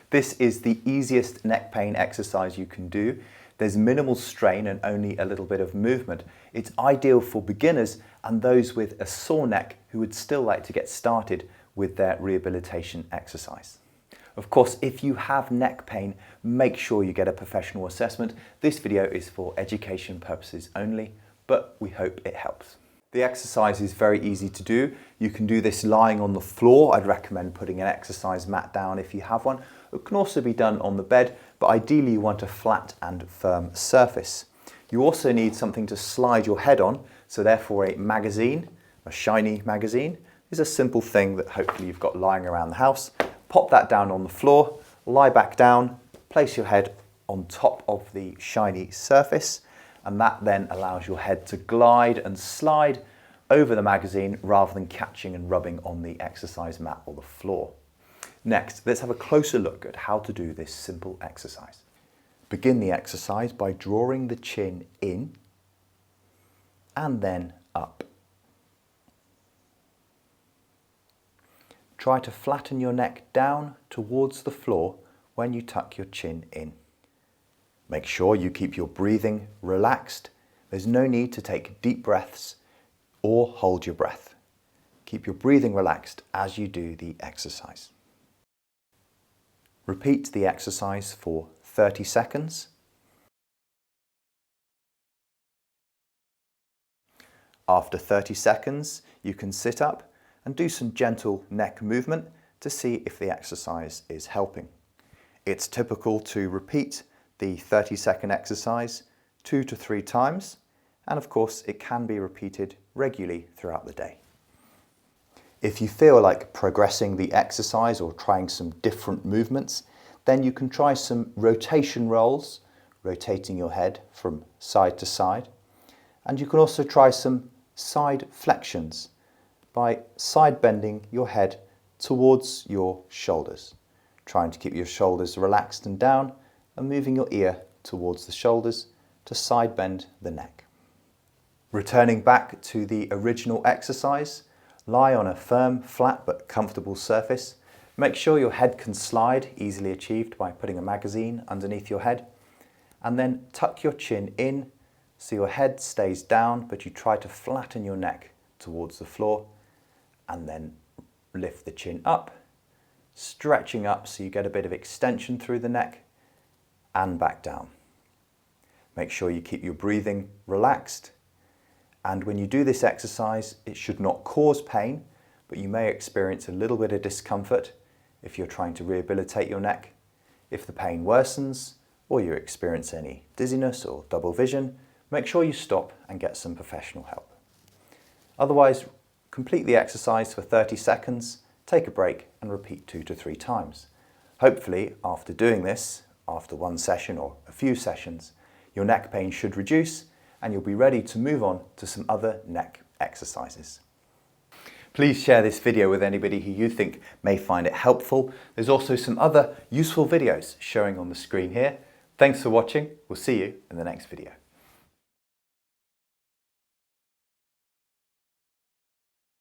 This is the easiest neck pain exercise you can do. There's minimal strain and only a little bit of movement. It's ideal for beginners and those with a sore neck who would still like to get started with their rehabilitation exercise. Of course, if you have neck pain, make sure you get a professional assessment. This video is for education purposes only, but we hope it helps. The exercise is very easy to do. You can do this lying on the floor. I'd recommend putting an exercise mat down if you have one. It can also be done on the bed, but ideally you want a flat and firm surface. You also need something to slide your head on, so therefore a magazine, a shiny magazine, is a simple thing that hopefully you've got lying around the house. Pop that down on the floor, lie back down, place your head on top of the shiny surface, and that then allows your head to glide and slide over the magazine rather than catching and rubbing on the exercise mat or the floor. Next, let's have a closer look at how to do this simple exercise. Begin the exercise by drawing the chin in and then up. Try to flatten your neck down towards the floor when you tuck your chin in. Make sure you keep your breathing relaxed. There's no need to take deep breaths or hold your breath. Keep your breathing relaxed as you do the exercise. Repeat the exercise for 30 seconds. After 30 seconds, you can sit up and do some gentle neck movement to see if the exercise is helping. It's typical to repeat the 30-second exercise 2 to 3 times, and of course it can be repeated regularly throughout the day. If you feel like progressing the exercise or trying some different movements, then you can try some rotation rolls, rotating your head from side to side, and you can also try some side flexions by side bending your head towards your shoulders, trying to keep your shoulders relaxed and down and moving your ear towards the shoulders to side bend the neck. Returning back to the original exercise, lie on a firm, flat but comfortable surface. Make sure your head can slide, easily achieved by putting a magazine underneath your head, and then tuck your chin in so your head stays down but you try to flatten your neck towards the floor, and then lift the chin up, stretching up so you get a bit of extension through the neck, and back down. Make sure you keep your breathing relaxed, and when you do this exercise, it should not cause pain, but you may experience a little bit of discomfort if you're trying to rehabilitate your neck. If the pain worsens, or you experience any dizziness or double vision, make sure you stop and get some professional help. Otherwise, complete the exercise for 30 seconds, take a break and repeat 2 to 3 times. Hopefully, after doing this, after one session or a few sessions, your neck pain should reduce and you'll be ready to move on to some other neck exercises. Please share this video with anybody who you think may find it helpful. There's also some other useful videos showing on the screen here. Thanks for watching. We'll see you in the next video.